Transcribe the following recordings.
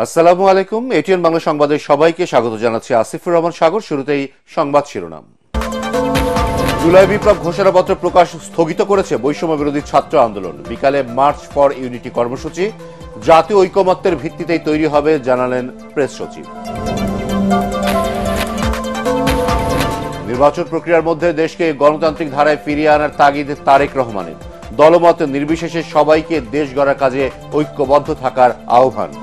আসসালামু আলাইকুম। এটিএন বাংলা সংবাদে সবাইকে স্বাগত জানাচ্ছি আসিফুর রহমান সাগর। শুরুতেই সংবাদ শিরোনাম। জুলাই বিপ্লব ঘোষণাপত্র প্রকাশ স্থগিত করেছে বৈষম্য বিরোধী ছাত্র আন্দোলন। বিকালে মার্চ ফর ইউনিটি কর্মসূচি জাতীয় ঐকমত্যের ভিত্তিতেই তৈরি হবে জানালেন প্রেস সচিব। নির্বাচন প্রক্রিয়ার মধ্যে দেশকে গণতান্ত্রিক ধারায় ফিরিয়ে আনার তাগিদ তারেক রহমানের। দলমত নির্বিশেষে সবাইকে দেশ গড়ার কাজে ঐক্যবদ্ধ থাকার আহ্বান।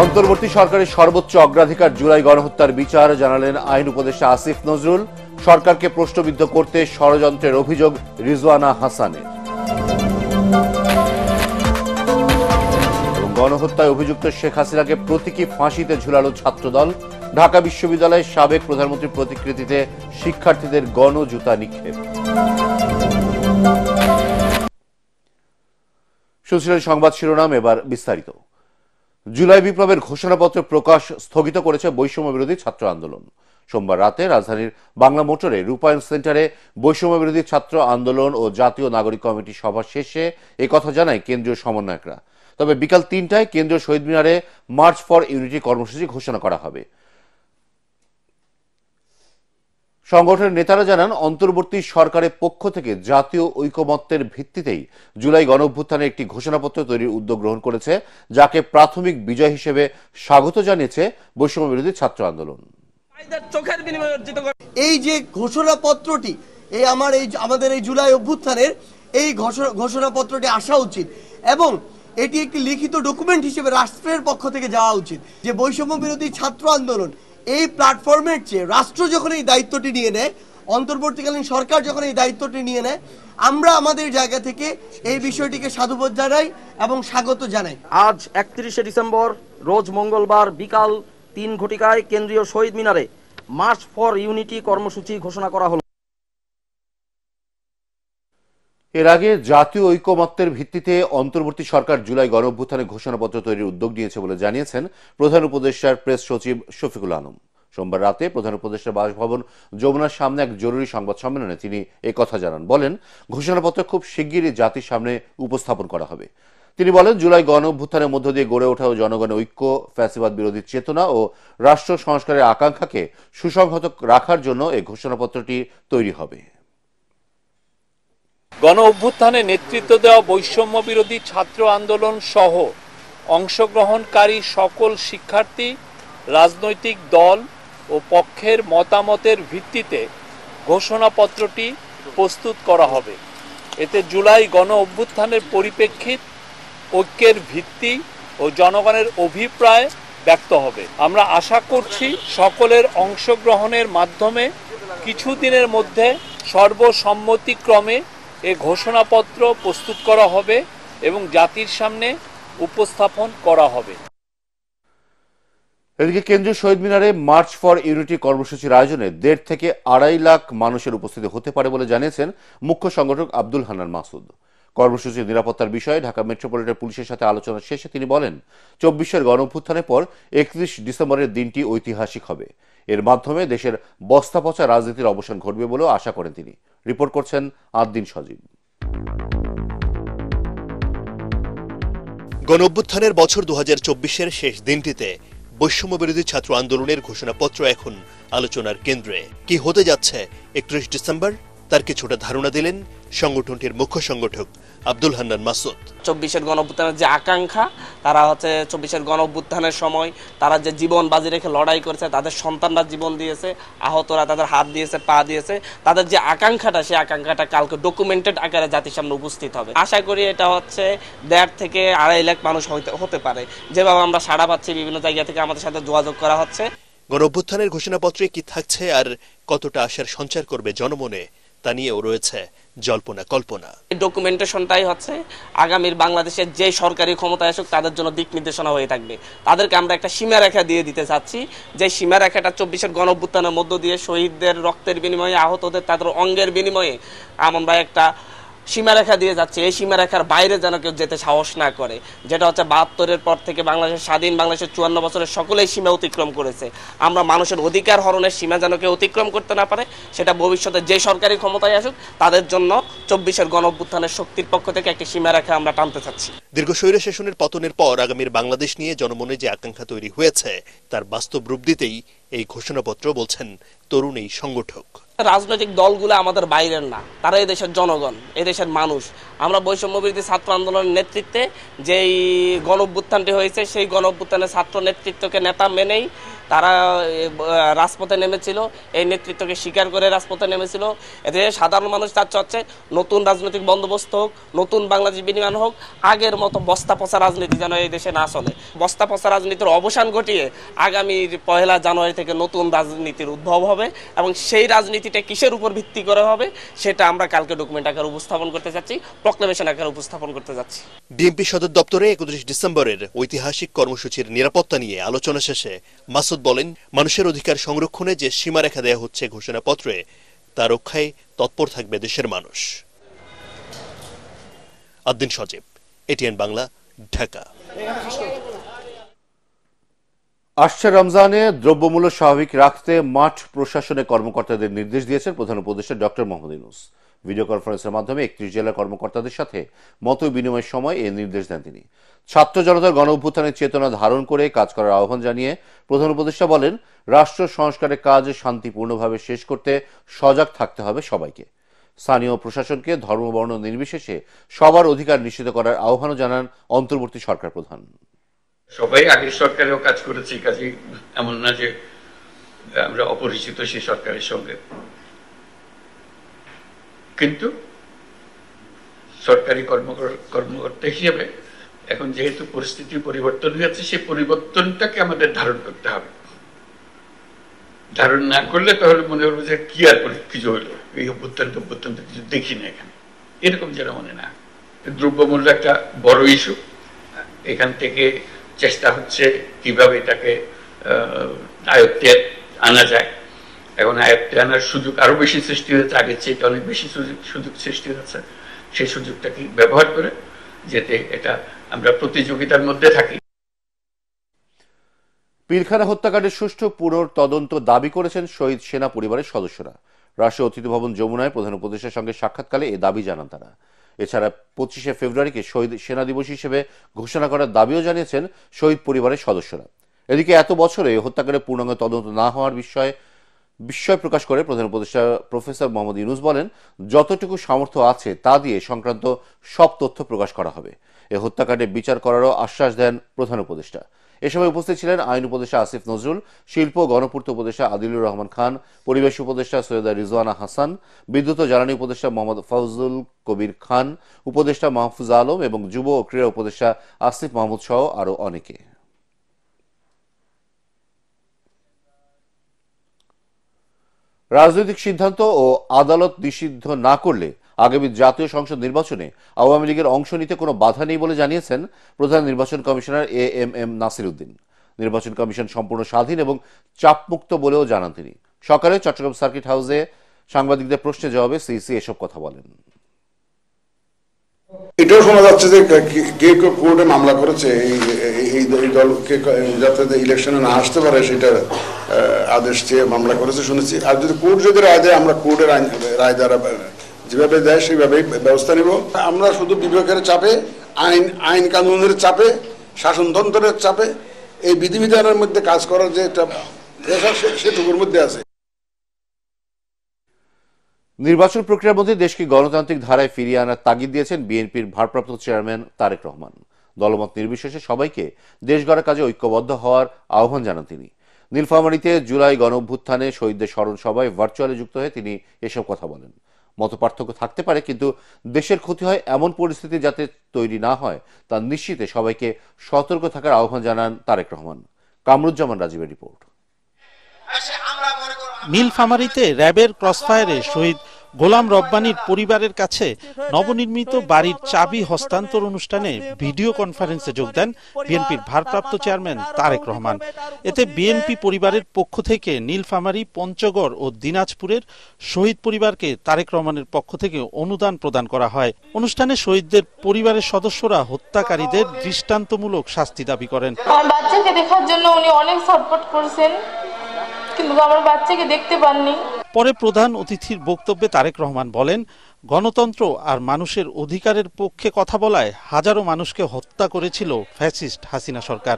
অন্তর্বর্তী সরকারের সর্বোচ্চ অগ্রাধিকার জুলাই গণহত্যার বিচার জানালেন আইন উপদেষ্টা আসিফ নজরুল। সরকারকে প্রশ্নবিদ্ধ করতে ষড়যন্ত্রের অভিযোগ রিজওয়ানা হাসানের। গণহত্যায় অভিযুক্ত শেখ হাসিনাকে প্রতীকী ফাঁসিতে ঝুলালো ছাত্রদল। ঢাকা বিশ্ববিদ্যালয়ের সাবেক প্রধানমন্ত্রীর প্রতিকৃতিতে শিক্ষার্থীদের গণজুতা নিক্ষেপ। শুনছিলেন সংবাদ শিরোনাম, এবার বিস্তারিত। জুলাই বিপ্লবের ঘোষণাপত্র প্রকাশ স্থগিত করেছে বৈষম্য বিরোধী ছাত্র আন্দোলন। সোমবার রাতে রাজধানীর বাংলা মোটরে রূপায়ণ সেন্টারে বৈষম্য বিরোধী ছাত্র আন্দোলন ও জাতীয় নাগরিক কমিটি সভা শেষে একথা জানায় কেন্দ্রীয় সমন্বয়করা। তবে বিকাল ৩টায় কেন্দ্রীয় শহীদ মিনারে মার্চ ফর ইউনিটি কর্মসূচি ঘোষণা করা হবে। সংগঠনের নেতারা জানান, অন্তর্বর্তী সরকারের পক্ষ থেকে জাতীয় ঐকমত্যের ভিত্তিতেই জুলাই গণঅভ্যুত্থানের একটি ঘোষণাপত্র তৈরির উদ্যোগ গ্রহণ করেছে, যাকে প্রাথমিক বিজয় হিসেবে স্বাগত জানিয়েছে বৈষম্য বিরোধী ছাত্র আন্দোলন। এই যে ঘোষণাপত্রটি আমাদের এই জুলাই অভ্যুত্থানের এই ঘোষণাপত্রটি আসা উচিত এবং এটি একটি লিখিত ডকুমেন্ট হিসেবে রাষ্ট্রের পক্ষ থেকে যাওয়া উচিত যে বৈষম্য বিরোধী ছাত্র আন্দোলন এই প্ল্যাটফর্মের চেয়ে রাষ্ট্র যখন এই দায়িত্বটি নিয়ে নেয়, অন্তর্বর্তীকালীন সরকার যখন এই দায়িত্বটি নিয়ে নেয়, আমরা আমাদের জায়গা থেকে এই বিষয়টিকে সাধুবাদ জানাই এবং স্বাগত জানাই। আজ 31শে ডিসেম্বর রোজ মঙ্গলবার বিকাল ৩ ঘটিকায় কেন্দ্রীয় শহীদ মিনারে মার্চ ফর ইউনিটি কর্মসূচি ঘোষণা করা হলো। এর আগে জাতীয় ঐকমত্যের ভিত্তিতে অন্তর্বর্তী সরকার জুলাই গণঅভ্যুত্থানের ঘোষণাপত্র তৈরির উদ্যোগ নিয়েছে বলে জানিয়েছেন প্রধান উপদেষ্টার প্রেস সচিব শফিকুল আলম। সোমবার রাতে প্রধান উপদেষ্টার বাসভবন যমুনার সামনে এক জরুরি সংবাদ সম্মেলনে তিনি একথা জানান। বলেন, ঘোষণাপত্র খুব শিগগিরই জাতির সামনে উপস্থাপন করা হবে। তিনি বলেন, জুলাই গণঅভ্যুত্থানের মধ্য দিয়ে গড়ে ওঠা জনগণের ঐক্য, ফ্যাসিবাদ বিরোধী চেতনা ও রাষ্ট্র সংস্কারের আকাঙ্ক্ষাকে সুসংহত রাখার জন্য এই ঘোষণাপত্রটি তৈরি হবে। গণ অভ্যুত্থানে নেতৃত্ব দেওয়া বৈষম্য বিরোধী ছাত্র আন্দোলন সহ অংশগ্রহণকারী সকল শিক্ষার্থী, রাজনৈতিক দল ও পক্ষের মতামতের ভিত্তিতে ঘোষণাপত্রটি প্রস্তুত করা হবে। এতে জুলাই গণ অভ্যুত্থানের পরিপ্রেক্ষিত, ঐক্যের ভিত্তি ও জনগণের অভিপ্রায় ব্যক্ত হবে। আমরা আশা করছি সকলের অংশগ্রহণের মাধ্যমে কিছুদিনের মধ্যে সর্বসম্মতিক্রমে এ ঘোষণাপত্র প্রস্তুত করা হবে এবং জাতির সামনে উপস্থাপন করা হবে। এদিকে কেন্দ্রীয় শহীদ মিনারে মার্চ ফর ইউনিটি কর্মসূচির আয়োজনে ১.৫ থেকে ২.৫ লাখ মানুষের উপস্থিতি হতে পারে বলে জানিয়েছেন মুখ্য সংগঠক আব্দুল হান্নান মাসুদ। কর্মসূচির নিরাপত্তার বিষয়ে ঢাকা মেট্রোপলিটন পুলিশের সাথে আলোচনা শেষে তিনি বলেন, ২৪শের গণঅভ্যুত্থানের পর ৩১ ডিসেম্বরের দিনটি ঐতিহাসিক হবে। এর মাধ্যমে দেশের বস্তাপচা রাজনীতির অবসান ঘটবে বলেও আশা করেন তিনি। রিপোর্ট করছেন আদ্দিন সজীব। গণঅভ্যুত্থানের বছর ২০২৪-এর শেষ দিনটিতে বৈষম্য বিরোধী ছাত্র আন্দোলনের ঘোষণাপত্র এখন আলোচনার কেন্দ্রে। কি হতে যাচ্ছে ৩১ ডিসেম্বর, তার কিছুটা ধারণা দিলেন সংগঠনটির মুখ্য সংগঠক আব্দুল হান্নান মাসুদ। ২৪শের গণঅভ্যুত্থানের যে আকাঙ্ক্ষা, তারা ২৪শের গণঅভ্যুত্থানের সময় তারা যে জীবন বাজি রেখে লড়াই করেছে, তাদের সন্তানরা জীবন দিয়েছে, আহতরা তাদের হাত দিয়েছে, পা দিয়েছে, তাদের যে আকাঙ্ক্ষাটা, সেই আকাঙ্ক্ষাটা কালকে ডকুমেন্টেড আকারে জাতির সামনে উপস্থিত হবে। আশা করি এটা ১.৫ থেকে ২.৫ লাখ মানুষ হতে পারে, যেভাবে আমরা সাড়া পাচ্ছি, বিভিন্ন জায়গা থেকে আমাদের সাথে যোগাযোগ করা হচ্ছে। গণঅভ্যুত্থানের ঘোষণাপত্রে কি থাকছে আর কতটা আশার সঞ্চার করবে জনমনে, তা নিয়েও রয়েছে জল্পনা কল্পনা। ডকুমেন্টেশনটাই আগামীর বাংলাদেশের যে সরকারি ক্ষমতায় আসুক তাদের জন্য দিক নির্দেশনা হয়ে থাকবে। তাদেরকে আমরা একটা সীমারেখা দিয়ে দিতে চাচ্ছি, যে সীমারেখাটা ২৪শের গণঅভ্যুত্থানের মধ্য দিয়ে শহীদদের রক্তের বিনিময়ে, আহতদের তাদের অঙ্গের বিনিময়ে আমরা একটা সীমারেখা দিয়ে যাচ্ছে, এই সীমারেখার বাইরে যেন কেউ যেতে সাহস না করে। যেটা হচ্ছে ৭২-এর পর থেকে বাংলাদেশের স্বাধীন বাংলাদেশের ৫৪ বছরের সকলেই সীমা অতিক্রম করেছে। আমরা মানুষের অধিকার হরণের সীমা যেন কেউ অতিক্রম করতে না পারে, সেটা ভবিষ্যতে যে সরকারি ক্ষমতায় আসুক তাদের জন্য ২৪-এর গণঅভ্যুত্থানের শক্তির পক্ষ থেকে একটি সীমারেখা আমরা টানতে চাচ্ছি। দীর্ঘ স্বৈর শাসনের পতনের পর আগামীর বাংলাদেশ নিয়ে জনমনে যে আকাঙ্ক্ষা তৈরি হয়েছে তার বাস্তব রূপ দিতেই এই ঘোষণাপত্র, বলছেন তরুণ এই সংগঠক। রাজনৈতিক দলগুলো আমাদের বাইরের না, তারা এই দেশের জনগণ, এই দেশের মানুষ। আমরা বৈষম্যবিরোধী ছাত্র আন্দোলনের নেতৃত্বে যেই গণঅভ্যুত্থানটি হয়েছে সেই গণঅভ্যুত্থানের ছাত্র নেতৃত্বকে নেতা মেনেই তারা রাজপথে নেমেছিল, এই নেতৃত্বকে স্বীকার করে রাজপথে নেমেছিল। এতে সাধারণ মানুষ চাচ্ছে নতুন রাজনৈতিক বন্দোবস্ত হোক, নতুন বাংলাদেশ বিনির্মাণ হোক, আগের মতো বস্তা পচা রাজনীতি যেন এই দেশে না চলে। বস্তা পচা রাজনীতির অবসান ঘটিয়ে আগামীর ১ জানুয়ারি থেকে নতুন রাজনীতির উদ্ভব হবে এবং সেই রাজনীতিটা কিসের উপর ভিত্তি করে হবে সেটা আমরা কালকে ডকুমেন্ট আকারে উপস্থাপন করতে যাচ্ছি, প্রক্লেমেশন আকারে উপস্থাপন করতে যাচ্ছি। বিএনপি সদর দপ্তরে ৩১ ডিসেম্বরের ঐতিহাসিক কর্মসূচির নিরাপত্তা নিয়ে আলোচনা শেষে মাসুদ বলেন, মানুষের অধিকার সংরক্ষণে যে সীমারেখা দেয়া হচ্ছে ঘোষণাপত্রে তা রক্ষায় তৎপর থাকবে দেশের মানুষ। আদ্দিন সজীব, এটিএন বাংলা, ঢাকা। আসছে রমজানে দ্রব্যমূল্য স্বাভাবিক রাখতে মাঠ প্রশাসনের কর্মকর্তাদের নির্দেশ দিয়েছেন প্রধান উপদেষ্টা ডক্টর মোহাম্মদ ইউনূস। ভিডিও কনফারেন্সের মাধ্যমে ৩১ জেলার কর্মকর্তাদের সাথে মত বিনিময়ের সময় এই নির্দেশ দেন তিনি। ছাত্র জনতার গণ অভ্যুত্থানের চেতনা ধারণ করে কাজ করার আহ্বান জানিয়ে প্রধান উপদেষ্টা বলেন, রাষ্ট্র সংস্কারের কাজ শান্তিপূর্ণভাবে শেষ করতে সজাগ থাকতে হবে সবাইকে। স্থানীয় প্রশাসনকে ধর্মবর্ণ নির্বিশেষে সবার অধিকার নিশ্চিত করার আহ্বানও জানান অন্তর্বর্তী সরকার প্রধান। সবাই আগের সরকারেও কাজ করেছে, কাজে এমন না যে আমরা অপরিচিত সেই সরকারের সঙ্গে, কিন্তু সরকারি কর্মকর্তা হিসেবে এখন যেহেতু পরিস্থিতির পরিবর্তন হয়েছে, সেই পরিবর্তনটাকে আমাদের ধারণ করতে হবে। ধারণ না করলে তাহলে মনে হবে যে কি আর কিছু হলো, এই অভ্যুত্থান তো কিছু দেখি না এখানে, এরকম যেন মনে না। দ্রব্যমূল্য একটা বড় ইস্যু, এখান থেকে চেষ্টা হচ্ছে কিভাবে এটাকে আয়ত্তে আনা যায়। এখন আয়ত্তে আনার সুযোগ আরো বেশি সৃষ্টি হয়েছে, আগের চেয়ে অনেক বেশি সুযোগ সৃষ্টি হচ্ছে। সেই সুযোগটাকে ব্যবহার করে যাতে এটা আমরা প্রতিযোগিতার মধ্যে থাকি। পিলখানা হত্যাকাণ্ডের সুষ্ঠু পুনঃতদন্ত দাবি করেছেন শহীদ সেনা পরিবারের সদস্যরা। রাষ্ট্রীয় অতিথি ভবন যমুনায় প্রধান উপদেষ্টার সঙ্গে সাক্ষাৎকালে এ দাবি জানান তারা। এছাড়া ২৫শে ফেব্রুয়ারিকে শহীদ সেনা দিবস হিসেবে ঘোষণা করার দাবিও জানিয়েছেন শহীদ পরিবারের সদস্যরা। এদিকে এত বছরে হত্যাকাণ্ডের পূর্ণাঙ্গ তদন্ত না হওয়ার বিস্ময় প্রকাশ করে প্রধান উপদেষ্টা প্রফেসর মোহাম্মদ ইউনূস বলেন, যতটুকু সামর্থ্য আছে তা দিয়ে সংক্রান্ত সব তথ্য প্রকাশ করা হবে। এ হত্যাকাণ্ডে বিচার করারও আশ্বাস দেন প্রধান উপদেষ্টা। এ সময় উপস্থিত ছিলেন আইন উপদেষ্টা আসিফ নজরুল, শিল্প গণপূর্ত উপদেষ্টা আদিলুর রহমান খান, পরিবেশ উপদেষ্টা সৈয়দা রিজওয়ানা হাসান, বিদ্যুৎ ও জ্বালানি উপদেষ্টা মোহাম্মদ ফজলুল কবির খান, উপদেষ্টা মাহফুজ আলম এবং যুব ও ক্রীড়া উপদেষ্টা আসিফ মাহমুদ সহ আরো অনেকে। রাজনৈতিক সিদ্ধান্ত ও আদালত নিষিদ্ধ না করলে আগামী জাতীয় সংসদ নির্বাচনে আওয়ামী লীগের অংশ নিতে কোনো বাধা নেই বলে জানিয়েছেন প্রধান নির্বাচন কমিশনার এএমএম নাসির উদ্দিন। নির্বাচন কমিশন সম্পূর্ণ স্বাধীন এবং চাপমুক্ত বলেও জানান তিনি। সকালে চট্টগ্রাম সার্কিট হাউসে সাংবাদিকদের প্রশ্নের জবাবে সিইসি এসব কথা বলেন। এটাও শোনা যাচ্ছে যে কে কোর্টে মামলা করেছে এই দলকে যাতে ইলেকশনে না আসতে পারে সেটা আদেশ চেয়ে মামলা করেছে শুনেছি। আর যদি কোর্ট যদি রায় দেয়, আমরা কোর্টের রায় দ্বারা যেভাবে দেয় সেইভাবেই ব্যবস্থা নিব। আমরা শুধু বিবেকের চাপে, আইন কানুনের চাপে, শাসনতন্ত্রের চাপে, এই বিধিবিধানের মধ্যে কাজ করার যে একটা সেটুকুর মধ্যে আছে। নির্বাচন প্রক্রিয়ার মধ্যে দেশকে গণতান্ত্রিক ধারায় ফিরিয়ে আনার তাগিদ দিয়েছেন বিএনপির ভারপ্রাপ্ত চেয়ারম্যান তারেক রহমান। দলমত নির্বিশেষে সবাইকে দেশ গড়ার কাজে ঐক্যবদ্ধ হওয়ার আহ্বান জানান তিনি। নীলফামারীতে জুলাই গণঅভ্যুত্থানে শহীদদের স্মরণ সভায় ভার্চুয়ালি যুক্ত হয়ে তিনি এসব কথা বলেন। মতপার্থক্য থাকতে পারে, কিন্তু দেশের ক্ষতি হয় এমন পরিস্থিতি যাতে তৈরি না হয় তা নিশ্চিতে সবাইকে সতর্ক থাকার আহ্বান জানান তারেক রহমান। কামরুজ্জামান রাজীবের রিপোর্ট। নীলফামারীতে র্যাবের ক্রসফায়ারে শহীদ গোলাম রব্বানীর পরিবারের কাছে নবনির্মিত বাড়ির চাবি হস্তান্তর অনুষ্ঠানে ভিডিও কনফারেন্সে যোগ দেন বিএনপির ভারপ্রাপ্ত চেয়ারম্যান তারেক রহমান। এতে বিএনপি পরিবারের পক্ষ থেকে নীলফামারী, পঞ্চগড় ও দিনাজপুরের শহীদ পরিবারকে তারেক রহমানের পক্ষ থেকে অনুদান প্রদান করা হয়। অনুষ্ঠানে শহীদদের পরিবারের সদস্যরা হত্যাকারীদের দৃষ্টান্তমূলক শাস্তি দাবি করেন। আমার বাচ্চাকে দেখার জন্য উনি অনেক সাপোর্ট করেছেন, কিন্তু আমার বাচ্চাকে দেখতে পাননি। পরে প্রধান অতিথির বক্তব্যে তারেক রহমান বলেন, গণতন্ত্র আর মানুষের অধিকারের পক্ষে কথা বলায় হাজারো মানুষকে হত্যা করেছিল ফ্যাসিস্ট হাসিনা সরকার।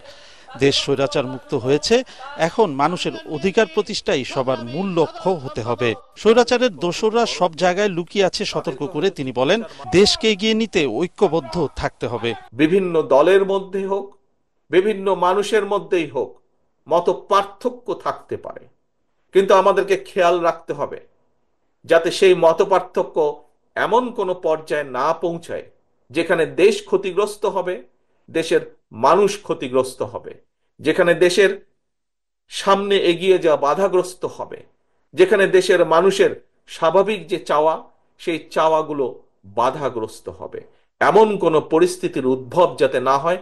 দেশ স্বৈরাচার মুক্ত হয়েছে, এখন মানুষের অধিকার প্রতিষ্ঠাই সবার মূল লক্ষ্য হতে হবে। স্বৈরাচারের দোসররা সব জায়গায় লুকিয়ে আছে সতর্ক করে তিনি বলেন, দেশকে এগিয়ে নিতে ঐক্যবদ্ধ থাকতে হবে। বিভিন্ন দলের মধ্যে হোক, বিভিন্ন মানুষের মধ্যেই হোক, মত পার্থক্য থাকতে পারে, কিন্তু আমাদেরকে খেয়াল রাখতে হবে যাতে সেই মত পার্থক্য এমন কোনো পর্যায়ে না পৌঁছায় যেখানে দেশ ক্ষতিগ্রস্ত হবে, দেশের মানুষ ক্ষতিগ্রস্ত হবে, যেখানে দেশের সামনে এগিয়ে যাওয়া বাধাগ্রস্ত হবে, যেখানে দেশের মানুষের স্বাভাবিক যে চাওয়া সেই চাওয়াগুলো বাধাগ্রস্ত হবে। এমন কোনো পরিস্থিতির উদ্ভব যাতে না হয়,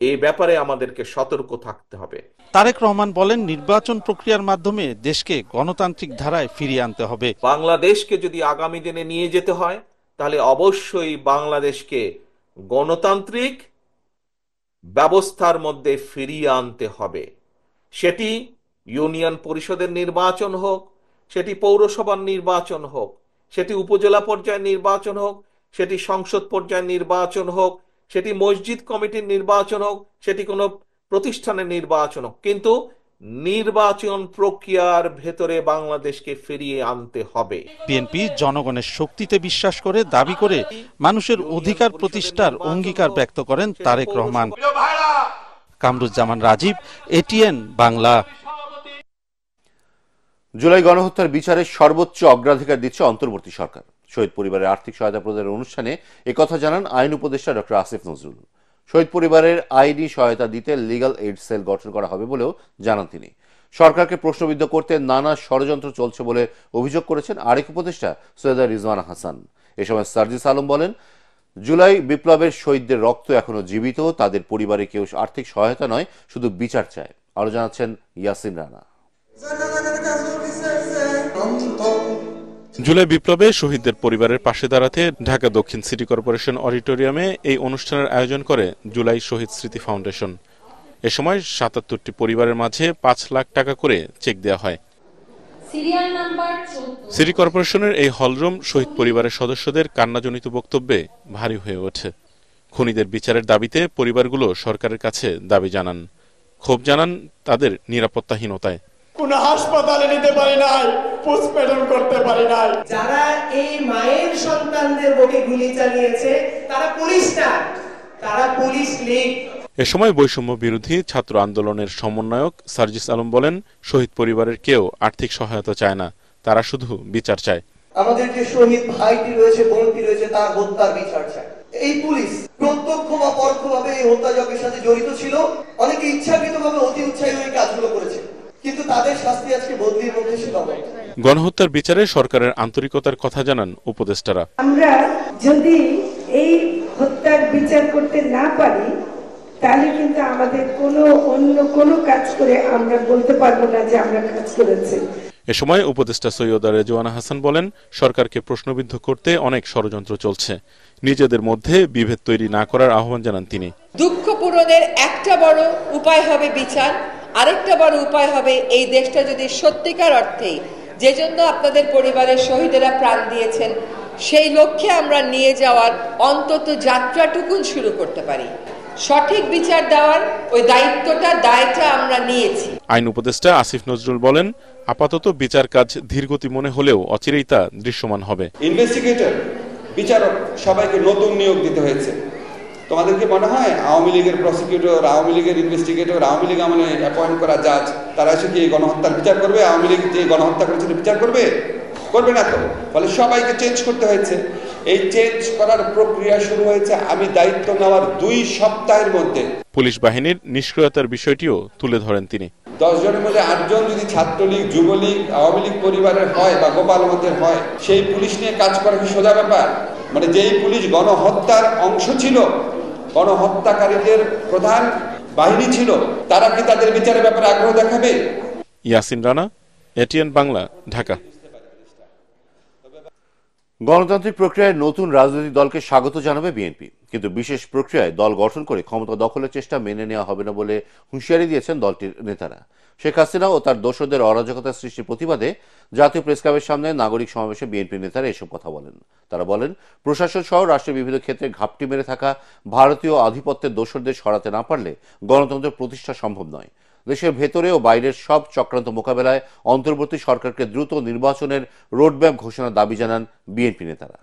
এই ব্যাপারে আমাদেরকে সতর্ক থাকতে হবে। তারেক রহমান বলেন, নির্বাচন প্রক্রিয়ার মাধ্যমে দেশকে গণতান্ত্রিক ধারায় ফিরিয়ে আনতে হবে। বাংলাদেশকে যদি আগামী দিনে নিয়ে যেতে হয় তাহলে অবশ্যই বাংলাদেশকে গণতান্ত্রিক ব্যবস্থার মধ্যে ফিরিয়ে আনতে হবে। সেটি ইউনিয়ন পরিষদের নির্বাচন হোক, সেটি পৌরসভার নির্বাচন হোক, সেটি উপজেলা পর্যায়ের নির্বাচন হোক, সেটি সংসদ পর্যায়ের নির্বাচন হোক, সেটি মসজিদ কমিটির নির্বাচন হোক, সেটি কোনো প্রতিষ্ঠানের নির্বাচন হোক, কিন্তু নির্বাচন প্রক্রিয়ার ভেতরে বাংলাদেশকে ফিরিয়ে আনতে হবে। বিএনপি জনগণের শক্তিতে বিশ্বাস করে দাবি করে মানুষের অধিকার প্রতিষ্ঠার অঙ্গীকার ব্যক্ত করেন তারেক রহমান। কামরুজ্জামান রাজীব, এটিএন বাংলা। জুলাই গণহত্যার বিচারে সর্বোচ্চ অগ্রাধিকার দিচ্ছে অন্তর্বর্তী সরকার। শহীদ পরিবারের আর্থিক সহায়তা প্রদানের অনুষ্ঠানে একথা জানান আইন উপদেষ্টা ডক্টর আসিফ নজরুল। শহীদ পরিবারের আইনি সহায়তা দিতে লিগ্যাল এইড সেল গঠন করা হবে বলেও জানান তিনি। সরকারকে প্রশ্নবিদ্ধ করতে নানা ষড়যন্ত্র চলছে বলে অভিযোগ করেছেন আরেক উপদেষ্টা সৈয়দা রিজওয়ানা হাসান। এ সময় সার্জিস আলম বলেন, জুলাই বিপ্লবের শহীদদের রক্ত এখনো জীবিত, তাদের পরিবারে কেউ আর্থিক সহায়তা নয়, শুধু বিচার চায়। আরো জানাচ্ছেন ইয়াসিন রানা। জুলাই বিপ্লবে শহীদদের পরিবারের পাশে দাঁড়াতে ঢাকা দক্ষিণ সিটি কর্পোরেশন অডিটোরিয়ামে এই অনুষ্ঠানের আয়োজন করে জুলাই শহীদ স্মৃতি ফাউন্ডেশন। এ সময় ৭৭টি পরিবারের মাঝে ৫ লাখ টাকা করে চেক দেওয়া হয়। সিটি কর্পোরেশনের এই হলরুম শহীদ পরিবারের সদস্যদের কান্নাজনিত বক্তব্যে ভারী হয়ে ওঠে। খুনিদের বিচারের দাবিতে পরিবারগুলো সরকারের কাছে দাবি জানান, ক্ষোভ জানান তাদের নিরাপত্তাহীনতায়। কোন হাসপাতালে নিতে পারি নাই, পোস্টমর্টম করতে পারি নাই। যারা এই মায়ের সন্তানদের বুকে গুলি চালিয়েছে তারা পুলিশ না, তারা পুলিশ লীগ। এ সময় বৈষম্য বিরোধী ছাত্র আন্দোলনের সমন্বয়ক সার্জিস আলম বলেন, শহীদ পরিবারের কেউ আর্থিক সহায়তা চায় না, তারা শুধু বিচার চায়। আমাদের যে শহীদ ভাইটি রয়েছে, বোনটি রয়েছে, তার হত্যার বিচার চায়। এই পুলিশ প্রত্যক্ষ বা পরোক্ষভাবে এই হত্যাযজ্ঞের সাথে জড়িত ছিল, অনেকে ইচ্ছাকৃতভাবে অতি উৎসাহী হয়ে কাজগুলো করেছে, কিন্তু তাদের শাস্তি আজকে বদলির মধ্যে সীমাবদ্ধ। গণহত্যার বিচারে সরকারের আন্তরিকতার কথা জানান উপদেষ্টারা। আমরা যদি এই হত্যার বিচার করতে না পারি তাহলে কিন্তু আমাদের অন্য কোনো কাজ করে আমরা বলতে পারবো না যে আমরা কাজ করেছি। এ সময় উপদেষ্টা সৈয়দা রিজওয়ানা হাসান বলেন, সরকারকে প্রশ্নবিদ্ধ করতে অনেক ষড়যন্ত্র চলছে, নিজেদের মধ্যে বিভেদ তৈরি না করার আহ্বান জানান তিনি। দুঃখ পূরণের একটা বড় উপায় হবে বিচার, আরেকটা বড় উপায় হবে এই দেশটা যদি সত্যিকার অর্থেই যে জন্য আপনাদের পরিবারের শহীদেরা প্রাণ দিয়েছেন সেই লক্ষ্যে আমরা নিয়ে যাওয়ার অন্তত যাত্রাটুকুন শুরু করতে পারি। সঠিক বিচার দেওয়ার ওই দায়টা আমরা নিয়েছি। আইন উপদেষ্টা আসিফ নজরুল বলেন, আপাতত বিচার কাজ ধীরগতি মনে হলেও অচিরেই তা দৃশ্যমান হবে। ইনভেস্টিগেটর, বিচারক সবাইকে নতুন নিয়োগ দিতে হয়েছে। তোমাদেরকে মনে হয় আওয়ামী লীগের প্রসিকিউটর, আওয়ামী লীগের ইনভেস্টিগেটর, আওয়ামী লীগ আমলে অ্যাপয়েন্ট করা জাজ, তারা এসে কি এই গণহত্যার বিচার করবে? আওয়ামী লীগ যে গণহত্যা করেছিল বিচার করবে? করবে না তো। ফলে সবাইকে চেঞ্জ করতে হয়েছে। এই চেঞ্জ করার প্রক্রিয়া শুরু হয়েছে আমি দায়িত্ব নেওয়ার 2 সপ্তাহের মধ্যে। পুলিশ বাহিনীর নিষ্ক্রিয়তার বিষয়টিও তুলে ধরেন তিনি। 10 জনের মধ্যে 8 জন যদি ছাত্রলীগ, যুবলীগ, আওয়ামী লীগ পরিবারের হয় বা গোপাল মতের হয়, সেই পুলিশ নিয়ে কাজ করা কি সোজা ব্যাপার? মানে যেই পুলিশ গণহত্যার অংশ ছিল, গণহত্যাকারীদের প্রধান বাহিনী ছিল, তারা কি তাদের বিচারের ব্যাপারে আগ্রহ দেখাবে? ইয়াসিন রানা, এটিএন বাংলা, ঢাকা। গণতান্ত্রিক প্রক্রিয়ায় নতুন রাজনৈতিক দলকে স্বাগত জানাবে বিএনপি, কিন্তু বিশেষ প্রক্রিয়ায় দল গঠন করে ক্ষমতা দখলের চেষ্টা মেনে নেওয়া হবে না বলে হুঁশিয়ারি দিয়েছেন দলটির নেতারা। শেখ হাসিনা ও তার দোসরদের অরাজকতা সৃষ্টির প্রতিবাদে জাতীয় প্রেসক্লাবের সামনে নাগরিক সমাবেশে বিএনপি নেতারা এসব কথা বলেন। তারা বলেন, প্রশাসন সহ রাষ্ট্রের বিভিন্ন ক্ষেত্রে ঘাপটি মেরে থাকা ভারতীয় আধিপত্যের দোসরদের সরাতে না পারলে গণতন্ত্র প্রতিষ্ঠা সম্ভব নয়। দেশের ভেতরে ও বাইরের সব চক্রান্ত মোকাবেলায় অন্তর্বর্তী সরকারকে দ্রুত নির্বাচনের রোডম্যাপ ঘোষণার দাবি জানান বিএনপি নেতারা।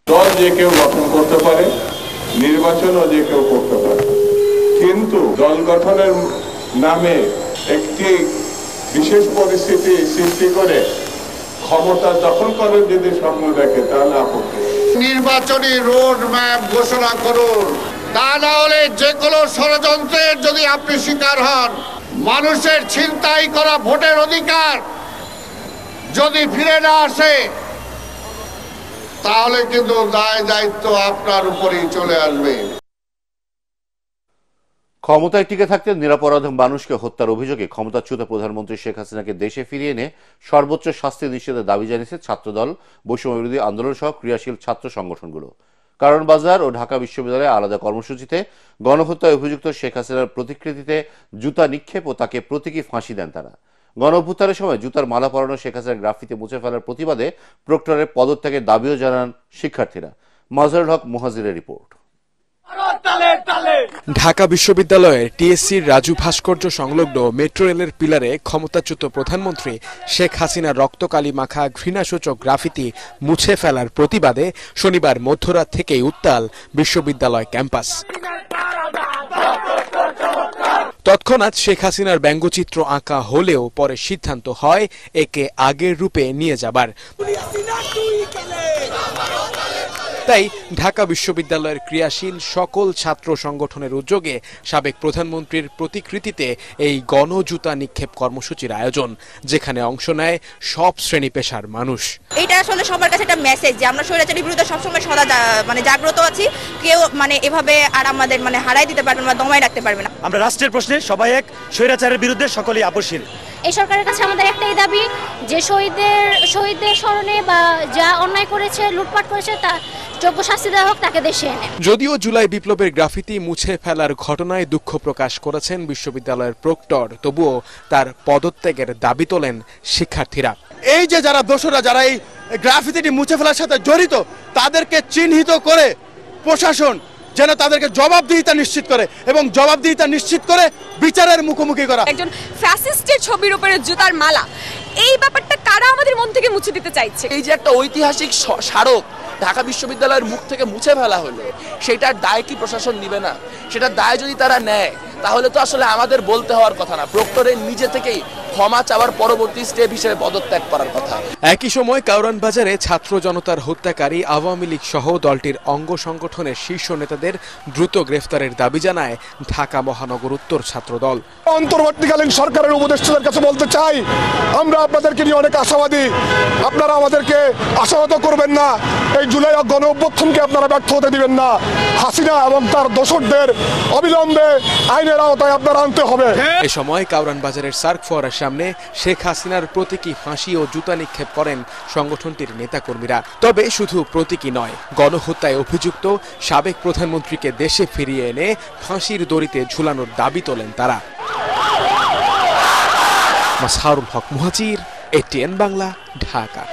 দল যে কেউ গঠন করতে পারে, নির্বাচনও যে কেউ করতে পারে, কিন্তু দল গঠনের নামে একটি বিশেষ পরিস্থিতি সৃষ্টি করে ক্ষমতা দখল করার যদি স্বপ্ন দেখে তাহলে আপত্তি। নির্বাচনী রোড ম্যাপ ঘোষণা করুন, তা না হলে যে কোনো ষড়যন্ত্রের যদি আপনি শিকার হন, মানুষের ছিনতাই করা ভোটের অধিকার যদি ফিরে না আসে, তাহলে কিন্তু দায় দায়িত্ব আপনার উপরেই চলে আসবে। ক্ষমতায় টিকে থাকতে নিরাপরাধ মানুষকে হত্যার অভিযোগে ক্ষমতাচ্যুত প্রধানমন্ত্রী শেখ হাসিনাকে দেশে ফিরিয়ে এনে সর্বোচ্চ শাস্তি নিশ্চিতের দাবি জানিয়েছে ছাত্রদল, বৈষম্যবিরোধী আন্দোলন সহ ক্রিয়াশীল ছাত্র সংগঠনগুলো। কারণ বাজার ও ঢাকা বিশ্ববিদ্যালয়ে আলাদা কর্মসূচিতে গণহত্যায় অভিযুক্ত শেখ হাসিনার প্রতিকৃতিতে জুতা নিক্ষেপ ও তাকে প্রতীকী ফাঁসি দেন তারা। গণঅভ্যুত্থানের সময় জুতার মালা পরানো শেখ হাসিনার গ্রাফিতি মুছে ফেলার প্রতিবাদে প্রক্টরের পদত্যাগের দাবিও জানান শিক্ষার্থীরা। মাজহারুল হক মুহাজিরের রিপোর্ট। ঢাকা বিশ্ববিদ্যালয়ের টিএসসির রাজু ভাস্কর্য সংলগ্ন মেট্রো রেলের পিলারে ক্ষমতাচ্যুত প্রধানমন্ত্রী শেখ হাসিনার রক্তকালি মাখা ঘৃণাসূচক গ্রাফিতি মুছে ফেলার প্রতিবাদে শনিবার মধ্যরাত থেকেই উত্তাল বিশ্ববিদ্যালয় ক্যাম্পাস। তৎক্ষণাৎ শেখ হাসিনার ব্যঙ্গচিত্র আঁকা হলেও পরে সিদ্ধান্ত হয় একে আগের রূপে নিয়ে যাবার। তাই ঢাকা বিশ্ববিদ্যালয়ের ক্রিয়াশীল সকল ছাত্র সংগঠনের উদ্যোগে সাবেক প্রধানমন্ত্রীর প্রতিকৃতিতে এই গণজুতা নিক্ষেপ কর্মসূচির আয়োজন, যেখানে অংশ নেয় সব শ্রেণী পেশার মানুষ। এটা আসলে সবার কাছে একটা মেসেজ যে আমরা স্বৈরাচারীর বিরুদ্ধে সবসময় সদা জাগ্রত আছি, কেউ এভাবে আর আমাদের হারাই দিতে পারবে না, দমায় রাখতে পারবে না। আমরা রাষ্ট্রের প্রশ্নে সবাই এক, স্বৈরাচারের বিরুদ্ধে সকলেই আপোষশীল। এই সরকারের কাছে আমাদের একটাই দাবি যে শহীদদের স্মরণে বা যা অন্যায় করেছে, লুটপাট করেছে, তা যোগ্য শাস্তি দেওয়া হোক, তাকে দেশে এনে। যদিও জুলাই বিপ্লবের গ্রাফিতি মুছে ফেলার ঘটনায় দুঃখ প্রকাশ করেছেন বিশ্ববিদ্যালয়ের প্রক্টর, তবুও তার পদত্যাগের দাবি তোলেন শিক্ষার্থীরা। এই যে যারা দোষরা, যারা এই গ্রাফিতিটি মুছে ফেলার সাথে জড়িত, তাদেরকে চিহ্নিত করে প্রশাসন যেন তাদেরকে জবাবদিহিতা নিশ্চিত করে এবং জবাবদিহিতা নিশ্চিত করে বিচারের মুখোমুখি করা। একজন ফ্যাসিস্টের ছবির উপরে জুতার মালা, এই ব্যাপারটা কারা আমাদের মন থেকে মুছে দিতে চাইছে? এই যে একটা ঐতিহাসিক স্মারক ঢাকা বিশ্ববিদ্যালয়ের মুখ থেকে মুছে ফেলা হলো, সেটার দায় কি প্রশাসন নিবে না? সেটার দায় যদি তারা নেয়, তাহলে তো আসলে আমাদের বলতে হওয়ার কথা না, প্রক্টরের নিজে থেকেই ক্ষমা চাওয়ার পরবর্তী স্টেপ হিসেবে পদত্যাগ করার কথা। একই সময় কাউরান বাজারে ছাত্র জনতার হত্যাকারী আওয়ামী লীগ সহ দলটির অঙ্গ সংগঠনের শীর্ষ নেতাদের দ্রুত গ্রেফতারের দাবি জানায় ঢাকা মহানগর উত্তর ছাত্র দল। অন্তর্বর্তীকালীন সরকারের উপদেষ্টাদের কাছে বলতে চাই, আমরা আপনাদেরকে নিয়ে অনেক আশাবাদী, আপনারা আমাদেরকে আশাহত করবেন না, এই জুলাই গণ অভ্যুত্থানকে আপনারা ব্যর্থ হতে দিবেন না। হাসিনা এবং তার দোসরদের অবিলম্বে আইনের আওতায় আপনারা আনতে হবে। এ সময় কাউরান বাজারের সার্ক ফোয়ারার সামনে শেখ হাসিনার প্রতীকী ফাঁসি ও জুতা নিক্ষেপ করেন সংগঠনটির নেতাকর্মীরা। তবে শুধু প্রতীকী নয়, গণহত্যায় অভিযুক্ত সাবেক প্রধানমন্ত্রীকে দেশে ফিরিয়ে এনে ফাঁসির দড়িতে ঝুলানোর দাবি তোলেন তারা। মাজহারুল হক মুহাজির, এটিএন বাংলা, ঢাকা।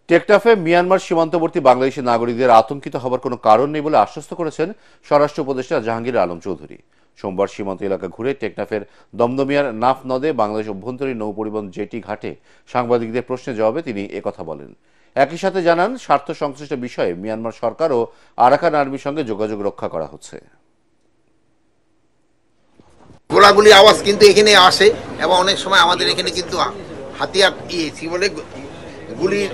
টেকনাফে মিয়ানমার সীমান্তবর্তী বাংলাদেশি নাগরিকদের আতঙ্কিত হবার কোনো কারণ নেই বলে আশ্বস্ত করেছেন স্বরাষ্ট্র উপদেষ্টা জাহাঙ্গীর আলম চৌধুরী। সোমবার সীমান্ত এলাকা ঘুরে টেকনাফের দমদমিয়ার নাফ নদে বাংলাদেশ অভ্যন্তরীণ নৌ পরিবহন জেটি ঘাটে সাংবাদিকদের প্রশ্নের জবাবে তিনি একথা বলেন। একই সাথে জানান, স্বার্থ সংশ্লিষ্ট বিষয়ে মিয়ানমার সরকার ও আরাকান আর্মির সঙ্গে যোগাযোগ রক্ষা করা হচ্ছে। গোলাগুলি আওয়াজ কিন্তু এখানে আসে এবং অনেক সময় আমাদের এখানে কিন্তু হাতিয়ার বলে গুলির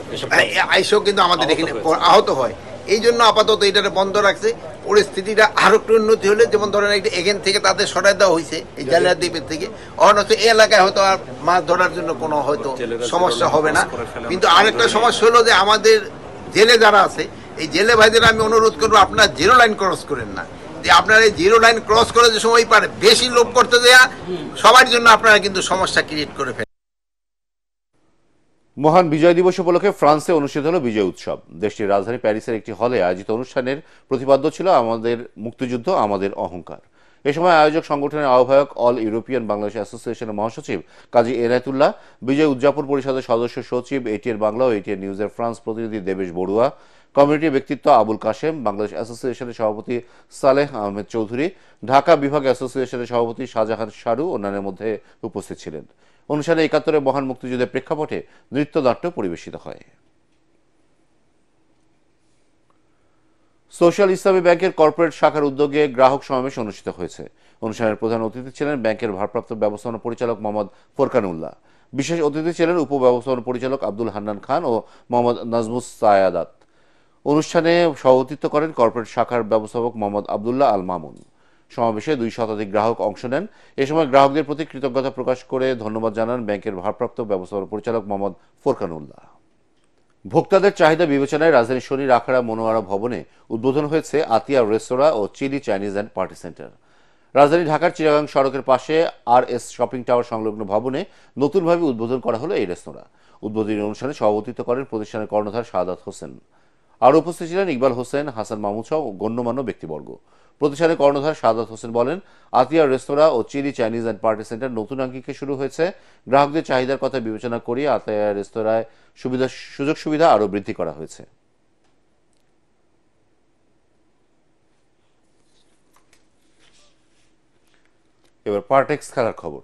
আইসও কিন্তু আমাদের এখানে আহত হয়। এই জন্য আপাতত এটা বন্ধ রাখছে। পরিস্থিতিটা আরো একটু উন্নতি হলে, যেমন ধরেন একটা এখান থেকে তাদের সরাই দেওয়া হয়েছে এই জালিয়া দ্বীপের থেকে, অন্যত এই এলাকায় হয়তো আর মাছ ধরার জন্য কোনো হয়তো সমস্যা হবে না। কিন্তু আরেকটা সমস্যা হলো যে আমাদের জেলে যারা আছে, এই জেলে ভাইদের আমি অনুরোধ করবো আপনারা জিরো লাইন ক্রস করেন না, যে আপনারা এই জিরো লাইন ক্রস করে যে সময় পারে বেশি লোভ করতে দেয়া সবার জন্য আপনারা কিন্তু সমস্যা ক্রিয়েট করে ফেলেন। মহান বিজয় দিবস উপলক্ষে ফ্রান্সে অনুষ্ঠিত হলো বিজয় উৎসব। দেশটির রাজধানী প্যারিসের একটি হলে আয়োজিত অনুষ্ঠানের প্রতিপাদ্য ছিল আমাদের মুক্তিযুদ্ধ আমাদের অহংকার। এ সময় আয়োজক সংগঠনের আহ্বায়ক অল ইউরোপিয়ান বাংলাদেশ অ্যাসোসিয়েশনের মহাসচিব কাজী এনায়েতুল্লাহ, বিজয় উদযাপন পরিষদের সদস্য সচিব এটিএন বাংলা ও এটিএন নিউজের ফ্রান্স প্রতিনিধি দেবেশ বড়ুয়া, কমিউনিটি ব্যক্তিত্ব আবুল কাশেম, বাংলাদেশ অ্যাসোসিয়েশনের সভাপতি সালেহ আহমেদ চৌধুরী, ঢাকা বিভাগ অ্যাসোসিয়েশনের সভাপতি শাহজাহান শারু অন্যান্যের মধ্যে উপস্থিত ছিলেন। অনুষ্ঠানে ৭১ মহান মুক্তিযুদ্ধের প্রেক্ষাপটে নৃত্যনাট্য পরিবেশিত হয়। সোশ্যাল ইসলামী ব্যাংকের কর্পোরেট শাখার উদ্যোগে গ্রাহক সমাবেশ অনুষ্ঠিত হয়েছে। অনুষ্ঠানের প্রধান অতিথি ছিলেন ব্যাংকের ভারপ্রাপ্ত ব্যবস্থাপনা পরিচালক মোহাম্মদ ফোরকানুল্লাহ। বিশেষ অতিথি ছিলেন উপব্যবস্থাপনা পরিচালক আব্দুল হান্নান খান ও মোহাম্মদ নাজমুস সায়াদাত। অনুষ্ঠানে সভাপতিত্ব করেন কর্পোরেট শাখার ব্যবস্থাপক মোহাম্মদ আবদুল্লাহ আল মামুন। সমাবেশে ২০০ শতাধিক গ্রাহক অংশ নেন। এ সময় গ্রাহকদের প্রতি কৃতজ্ঞতা প্রকাশ করে ধন্যবাদ জানান ব্যাংকের ভারপ্রাপ্ত ব্যবস্থাপনা পরিচালক মোহাম্মদ ফোরকানুল্লাহ। ভোক্তাদের চাহিদা বিবেচনায় রাজধানীর শনির আখড়া মনোয়ারা ভবনে উদ্বোধন হয়েছে আতিয়া রেস্তোরাঁ ও chilli Chinese and party center. রাজধানী ঢাকার চিটাগাং সড়কের পাশে RS শপিং টাওয়ার সংলগ্ন ভবনে নতুনভাবে উদ্বোধন করা হলো এই রেস্তোরাঁ। উদ্বোধনী অনুষ্ঠানে সভাপতিত্ব করেন প্রতিষ্ঠানের কর্ণধার শাহাদাত হোসেন। আরও উপস্থিত ছিলেন ইকবাল হোসেন, হাসান মাহমুদ সহ গণ্যমান্য ব্যক্তিবর্গ। প্রতিষ্ঠানের কর্ণধার শাহাদাত হোসেন বলেন, আতিয়া রেস্তোরাঁ ও chilli Chinese and party center নতুন আঙ্গিকে শুরু হয়েছে। গ্রাহকদের চাহিদার কথা বিবেচনা করে আতিয়া রেস্তোরাঁয় সুযোগ সুবিধা আরও বৃদ্ধি করা হয়েছে। এবার পার্টেক্স খেলার খবর।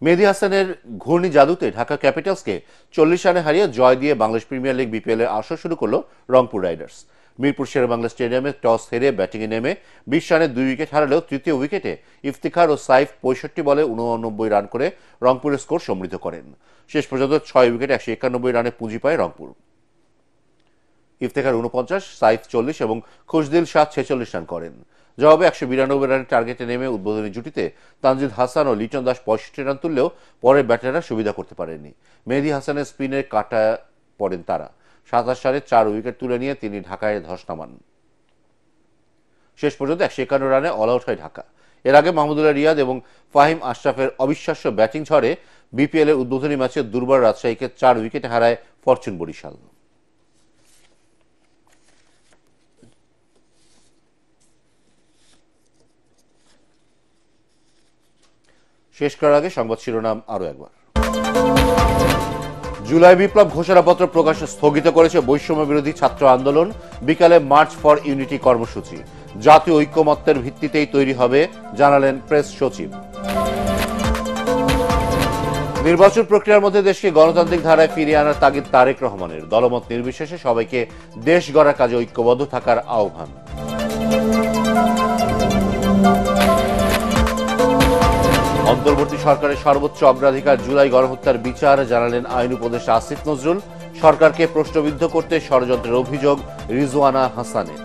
মেহেদী হাসানের ঘূর্ণি জাদুতে ঢাকা ক্যাপিটালসকে 40 রানে হারিয়ে জয় দিয়ে বাংলাদেশ প্রিমিয়ার লিগ BPL এর আসর শুরু করল রংপুর রাইডার্স। মিরপুর শেরেবাংলা স্টেডিয়ামে টস হেরে ব্যাটিংয়ে নেমে 20 রানে 2 উইকেট হারালেও তৃতীয় উইকেটে ইফতিখার ও সাইফ 65 বলে 89 রান করে রংপুরের স্কোর সমৃদ্ধ করেন। শেষ পর্যন্ত 6 উইকেটে 191 রানে পুঁজি পায় রংপুর। ইফতিখার 49, সাইফ 40 এবং খুশদিল শাহ 46 রান করেন। জবাবে 192 রানের টার্গেটে নেমে উদ্বোধনী জুটিতে তানজিদ হাসান ও লিটন দাস 65 রান তুললেও পরের ব্যাটাররা সুবিধা করতে পারেননি। মেহেদী হাসানের স্পিনের কাটায় পড়েন তারা। 27 রানে 4 উইকেট তুলে নিয়ে তিনি ঢাকায় ধস নামান। শেষ পর্যন্ত 151 রানে অল আউট হয় ঢাকা। এর আগে মাহমুদুল্লাহ রিয়াদ এবং ফাহিম আশরাফের অবিশ্বাস্য ব্যাটিং ঝড়ে BPL এর উদ্বোধনী ম্যাচে দুর্বার রাজশাহীকে 4 উইকেটে হারায় ফরচুন বরিশাল। শেষ করার আগে সংবাদ শিরোনাম আরো একবার। জুলাই বিপ্লব ঘোষণাপত্র প্রকাশ স্থগিত করেছে বৈষম্য বিরোধী ছাত্র আন্দোলন। বিকালে মার্চ ফর ইউনিটি কর্মসূচি। জাতীয় ঐক্যমত্যের ভিত্তিতেই তৈরি হবে, জানালেন প্রেস সচিব। নির্বাচন প্রক্রিয়ার মধ্যে দেশকে গণতান্ত্রিক ধারায় ফিরিয়ে আনার তাগিদ তারেক রহমানের। দলমত নির্বিশেষে সবাইকে দেশ গড়ার কাজে ঐক্যবদ্ধ থাকার আহ্বান। অন্তর্বর্তী সরকারের সর্বোচ্চ অগ্রাধিকার জুলাই গণহত্যার বিচার, জানালেন আইন উপদেষ্টা আসিফ নজরুল। সরকারকে প্রশ্নবিদ্ধ করতে ষড়যন্ত্রের অভিযোগ রিজওয়ানা হাসানের।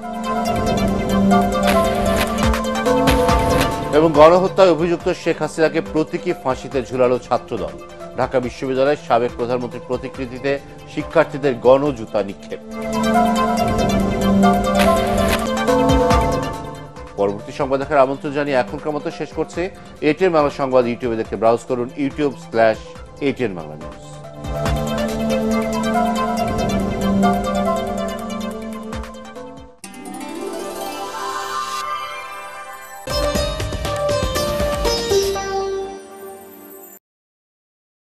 এবং গণহত্যায় অভিযুক্ত শেখ হাসিনাকে প্রতীকী ফাঁসিতে ঝুলালো ছাত্রদল। ঢাকা বিশ্ববিদ্যালয়ের সাবেক প্রধানমন্ত্রীর প্রতিকৃতিতে শিক্ষার্থীদের গণজুতা নিক্ষেপ। পরবর্তী সংবাদ দেখার আমন্ত্রণ জানিয়ে এখনকার মতো শেষ করছে এটিএন বাংলা সংবাদ। ইউটিউবে দেখতে ব্রাউজ করুন youtube/ATN বাংলা নিউজ।